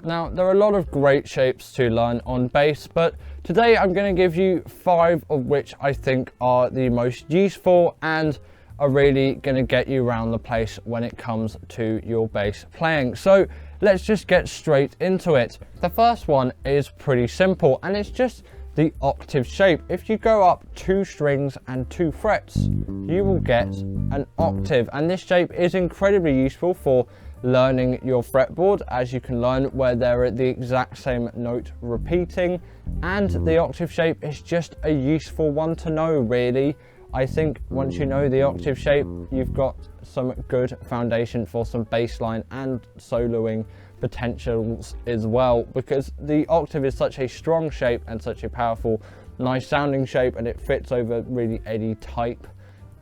Now, there are a lot of great shapes to learn on bass, but today I'm going to give you 5 of which I think are the most useful and are really going to get you around the place when it comes to your bass playing. So let's just get straight into it. The first one is pretty simple, and it's just the octave shape. If you go up 2 strings and 2 frets, you will get an octave, and this shape is incredibly useful for learning your fretboard, as you can learn where they're at the exact same note repeating, and the octave shape is just a useful one to know, really. I think once you know the octave shape, you've got some good foundation for some bass line and soloing potentials as well, because the octave is such a strong shape and such a powerful, nice sounding shape, and it fits over really any type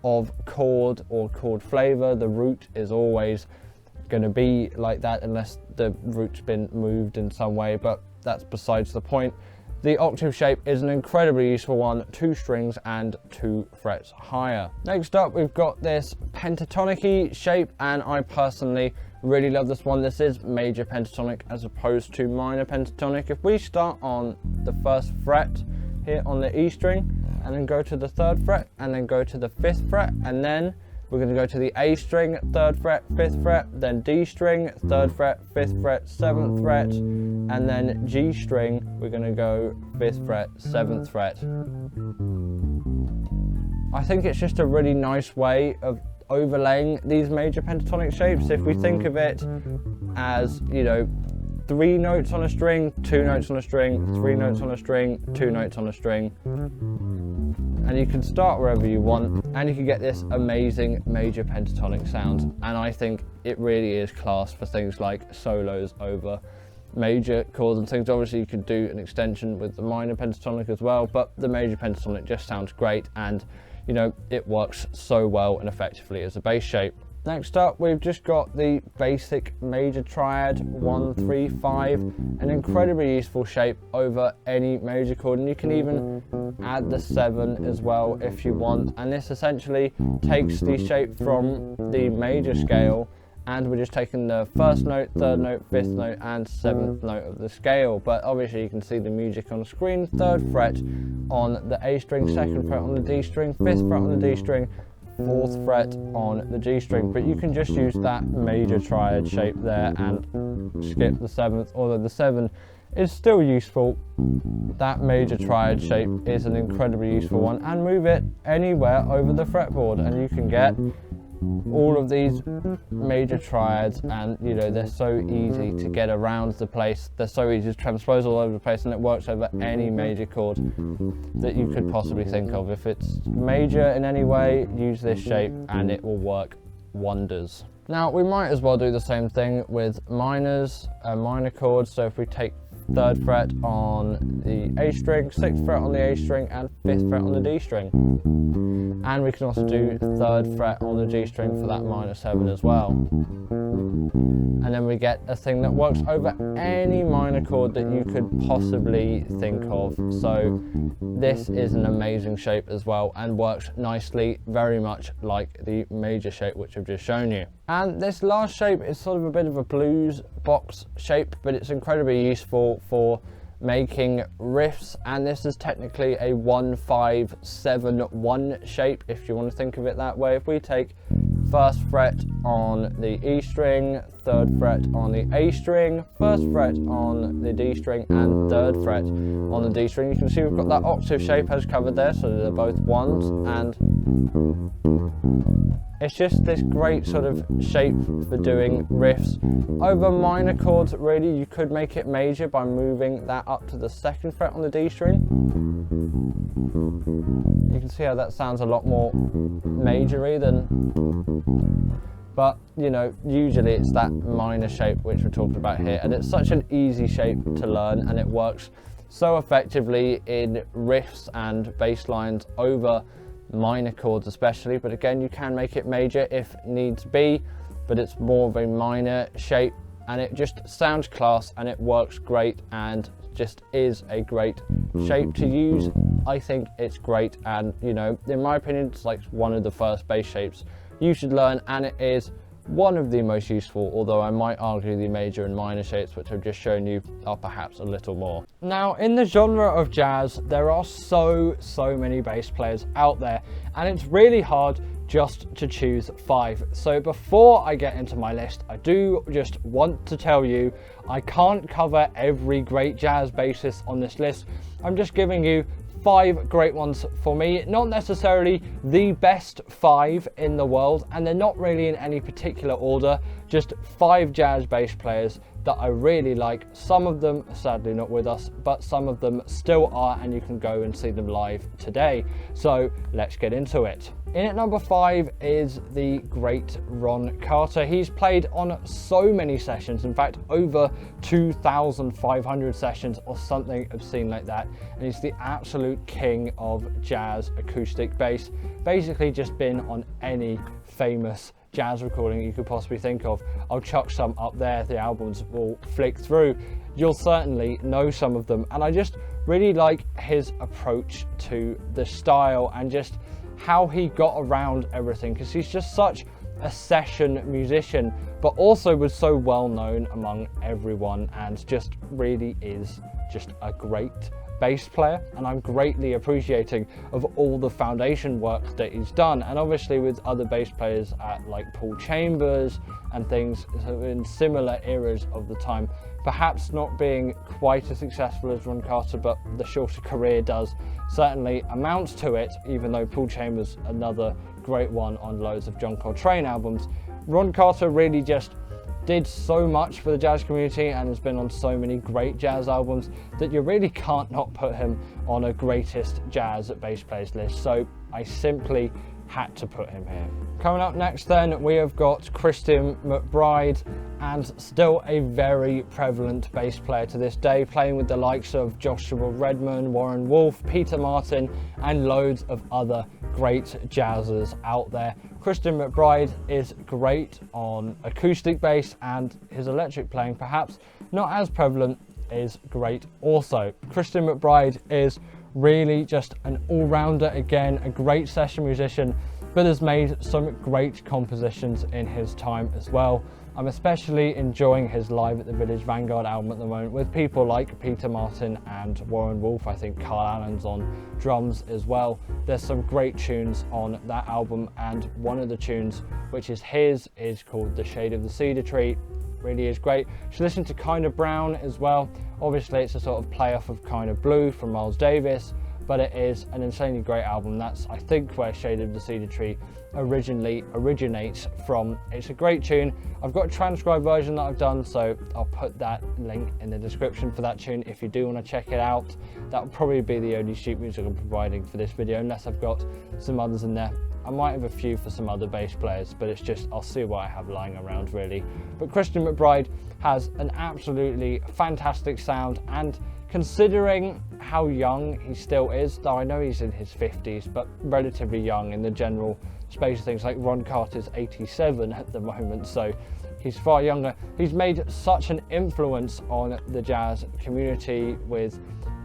of chord or chord flavor. The root is always going to be like that unless the root's been moved in some way, but that's besides the point. The octave shape is an incredibly useful one, 2 strings and 2 frets higher. Next up, we've got this pentatonic-y shape, and I personally really love this one. This is major pentatonic as opposed to minor pentatonic. If we start on the 1st fret here on the E string, and then go to the 3rd fret, and then go to the 5th fret, and then we're going to go to the A string, 3rd fret, 5th fret, then D string, 3rd fret, 5th fret, 7th fret, and then G string, we're going to go 5th fret, 7th fret. I think it's just a really nice way of overlaying these major pentatonic shapes. If we think of it as, you know, 3 notes on a string, 2 notes on a string, 3 notes on a string, 2 notes on a string, and you can start wherever you want, and you can get this amazing major pentatonic sound. And I think it really is class for things like solos over major chords and things. Obviously you could do an extension with the minor pentatonic as well, but the major pentatonic just sounds great, and you know, it works so well and effectively as a bass shape. Next up, we've just got the basic major triad 1, 3, 5, an incredibly useful shape over any major chord, and you can even add the 7 as well if you want. And this essentially takes the shape from the major scale, and we're just taking the 1st note, 3rd note, 5th note and 7th note of the scale. But obviously you can see the music on the screen. 3rd fret on the A string, 2nd fret on the D string, 5th fret on the D string, 4th fret on the G string, but you can just use that major triad shape there and skip the 7th, although the 7 is still useful. That major triad shape is an incredibly useful one, and move it anywhere over the fretboard and you can get all of these major triads, and you know, they're so easy to get around the place, they're so easy to transpose all over the place, and it works over any major chord that you could possibly think of. If it's major in any way, use this shape and it will work wonders. Now we might as well do the same thing with minors, minor chords. So if we take 3rd fret on the A string, 6th fret on the A string and 5th fret on the D string, and we can also do 3rd fret on the G string for that minor 7 as well, and then we get a thing that works over any minor chord that you could possibly think of. So this is an amazing shape as well, and works nicely, very much like the major shape which I've just shown you. And this last shape is sort of a bit of a blues box shape, but it's incredibly useful for making riffs, and this is technically a 1-5-7-1 shape if you want to think of it that way. If we take 1st fret on the E string, 3rd fret on the A string, 1st fret on the D string and 3rd fret on the D string, you can see we've got that octave shape as covered there, so they're both 1s, and it's just this great sort of shape for doing riffs over minor chords. Really, you could make it major by moving that up to the 2nd fret on the D string. You can see how that sounds a lot more majory than, but you know, usually it's that minor shape which we're talking about here, and it's such an easy shape to learn, and it works so effectively in riffs and bass lines over minor chords especially. But again, you can make it major if needs be, but it's more of a minor shape, and it just sounds class and it works great and just is a great shape to use. I think it's great, and you know, in my opinion, it's like one of the first bass shapes you should learn, and it is one of the most useful, although I might argue the major and minor shapes, which I've just shown you, are perhaps a little more. Now, in the genre of jazz, there are so many bass players out there, and it's really hard just to choose 5. So before I get into my list, I do just want to tell you, I can't cover every great jazz bassist on this list. I'm just giving you 5 great ones for me, not necessarily the best 5 in the world, and they're not really in any particular order, just 5 jazz bass players that I really like. Some of them are sadly not with us, but some of them still are, and you can go and see them live today. So let's get into it. In at number 5 is the great Ron Carter. He's played on so many sessions, in fact over 2,500 sessions or something obscene like that, and he's the absolute king of jazz acoustic bass. Basically just been on any famous jazz recording you could possibly think of. I'll chuck some up there, the albums will flick through. You'll certainly know some of them, and I just really like his approach to the style and just how he got around everything, because he's just such a session musician, but also was so well known among everyone and just really is just a great bass player, and I'm greatly appreciating of all the foundation work that he's done. And obviously with other bass players like Paul Chambers and things in similar eras of the time, perhaps not being quite as successful as Ron Carter, but the shorter career does certainly amounts to it, even though Paul Chambers, another great one on loads of John Coltrane albums. Ron Carter really just did so much for the jazz community and has been on so many great jazz albums that you really can't not put him on a greatest jazz bass players list. So I simply had to put him here. Coming up next then, we have got Christian McBride, and still a very prevalent bass player to this day, playing with the likes of Joshua Redman, Warren Wolf, Peter Martin, and loads of other great jazzers out there. Christian McBride is great on acoustic bass, and his electric playing, perhaps not as prevalent, is great also. Christian McBride is really just an all-rounder, again, a great session musician, but has made some great compositions in his time as well. I'm especially enjoying his Live at the Village Vanguard album at the moment, with people like Peter Martin and Warren Wolf. I think Carl Allen's on drums as well. There's some great tunes on that album, and one of the tunes, which is his, is called The Shade of the Cedar Tree. Really is great. You should listen to Kind of Brown as well. Obviously it's a sort of play off of Kind of Blue from Miles Davis, but it is an insanely great album. That's, I think, where Shade of the Cedar Tree originally originates from. It's a great tune. I've got a transcribed version that I've done, so I'll put that link in the description for that tune if you do want to check it out. That will probably be the only sheet music I'm providing for this video, unless I've got some others in there. I might have a few for some other bass players, but it's just, I'll see what I have lying around really. But Christian McBride has an absolutely fantastic sound, and considering how young he still is, though I know he's in his 50s, but relatively young in the general space of things, like Ron Carter's 87 at the moment, so he's far younger. He's made such an influence on the jazz community with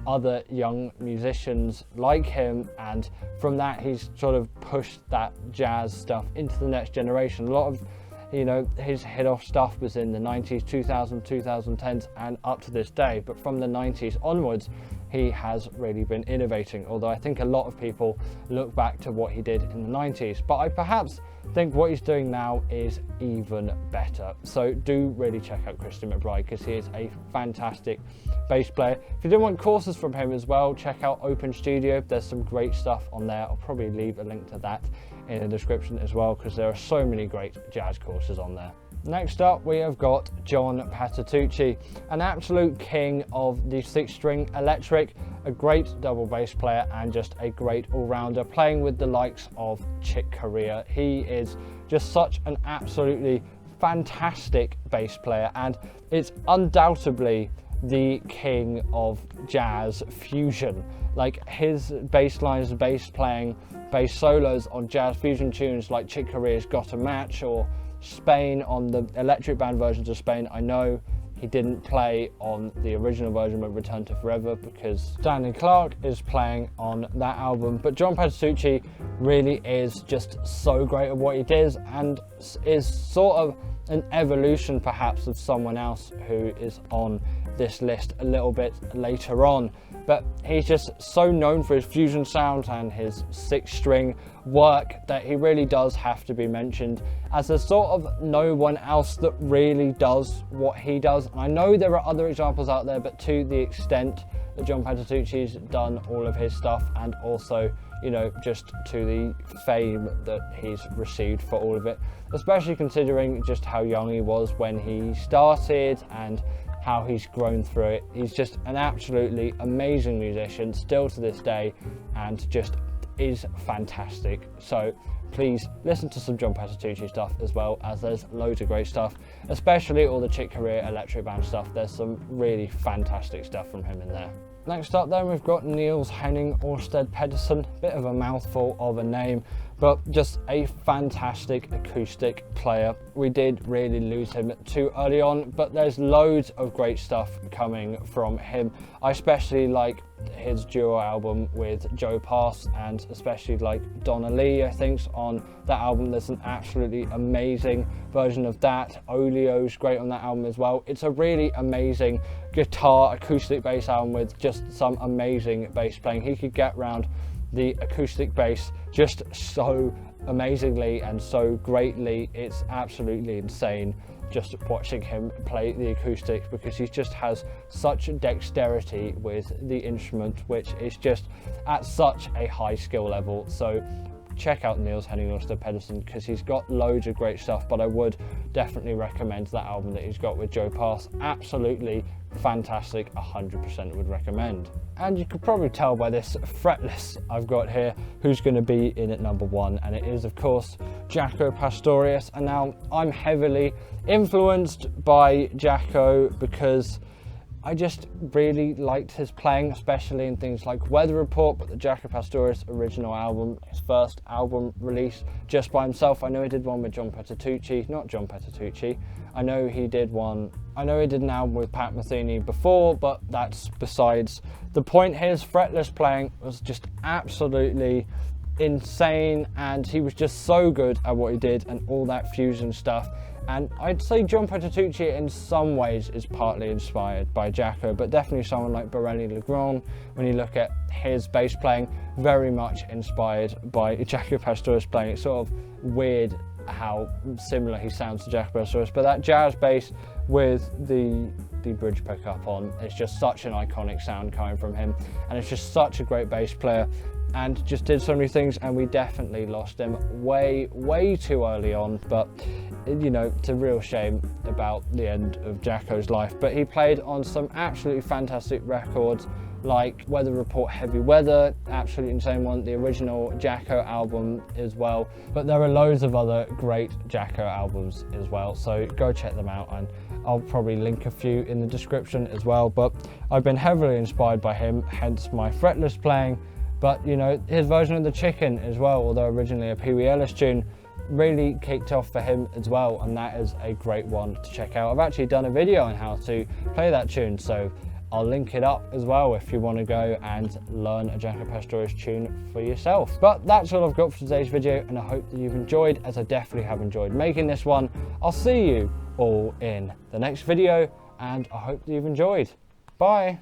other young musicians like him, and from that he's sort of pushed that jazz stuff into the next generation. A lot of, you know, his hit-off stuff was in the 90s, 2000s, 2010s, and up to this day, but from the 90s onwards he has really been innovating, although I think a lot of people look back to what he did in the 90s, but I perhaps think what he's doing now is even better. So do really check out Christian McBride, because he is a fantastic bass player. If you do want courses from him as well, check out Open Studio. There's some great stuff on there. I'll probably leave a link to that in the description as well, because there are so many great jazz courses on there. Next up, we have got John Patitucci, an absolute king of the 6-string electric, a great double bass player and just a great all-rounder, playing with the likes of Chick Corea. He is just such an absolutely fantastic bass player, and it's undoubtedly the king of jazz fusion. Like, his bass lines, bass playing, bass solos on jazz fusion tunes like Chick Corea's Got a Match, or Spain on the electric band versions of Spain, I know he didn't play on the original version of Return to Forever because Stanley Clarke is playing on that album. But John Patitucci really is just so great at what he does, and is sort of an evolution perhaps of someone else who is on this list a little bit later on. But he's just so known for his fusion sound and his 6-string work that he really does have to be mentioned, as there's sort of no one else that really does what he does. And I know there are other examples out there, but to the extent that John Patitucci's done all of his stuff, and also, you know, just to the fame that he's received for all of it, especially considering just how young he was when he started and how he's grown through it. He's just an absolutely amazing musician still to this day, and just is fantastic. So please listen to some John Patitucci stuff as well, as there's loads of great stuff, especially all the Chick Corea electric band stuff. There's some really fantastic stuff from him in there. Next up then, we've got Niels Henning Orsted Pedersen. Bit of a mouthful of a name, but just a fantastic acoustic player. We did really lose him too early on, but there's loads of great stuff coming from him. I especially like his duo album with Joe Pass, and especially like Donna Lee, I think's on that album. There's an absolutely amazing version of that. Olio's great on that album as well. It's a really amazing guitar acoustic bass album with just some amazing bass playing. He could get around the acoustic bass just so amazingly and so greatly. It's absolutely insane just watching him play the acoustics, because he just has such dexterity with the instrument, which is just at such a high skill level. So check out Niels Henning Orsted Pedersen, because he's got loads of great stuff, but I would definitely recommend that album that he's got with Joe Pass. Absolutely fantastic, 100% would recommend. And you could probably tell by this fretless I've got here who's going to be in at number 1, and it is of course Jaco Pastorius. And now I'm heavily influenced by Jaco because I just really liked his playing, especially in things like Weather Report, but the Jaco Pastorius original album, his first album release just by himself. I know he did one with John Patitucci, not John Patitucci. I know he did an album with Pat Metheny before, but that's besides the point. His fretless playing was just absolutely insane, and he was just so good at what he did and all that fusion stuff. And I'd say John Patitucci in some ways is partly inspired by Jaco, but definitely someone like Borelli Legrand, when you look at his bass playing, very much inspired by Jaco Pastorius playing. It's sort of weird how similar he sounds to Jaco Pastorius, but that jazz bass with the bridge pickup on, it's just such an iconic sound coming from him, and it's just such a great bass player, and just did so many things. And we definitely lost him way too early on, but you know, it's a real shame about the end of Jaco's life. But he played on some absolutely fantastic records like Weather Report, Heavy Weather, absolutely insane one, the original Jaco album as well. But there are loads of other great Jaco albums as well, so go check them out, and I'll probably link a few in the description as well. But I've been heavily inspired by him, hence my fretless playing. But you know, his version of The Chicken as well, although originally a Pee Wee Ellis tune, really kicked off for him as well, and that is a great one to check out. I've actually done a video on how to play that tune, so I'll link it up as well if you want to go and learn a Jaco Pastorius tune for yourself. But that's all I've got for today's video, and I hope that you've enjoyed, as I definitely have enjoyed making this one. I'll see you all in the next video, and I hope that you've enjoyed. Bye.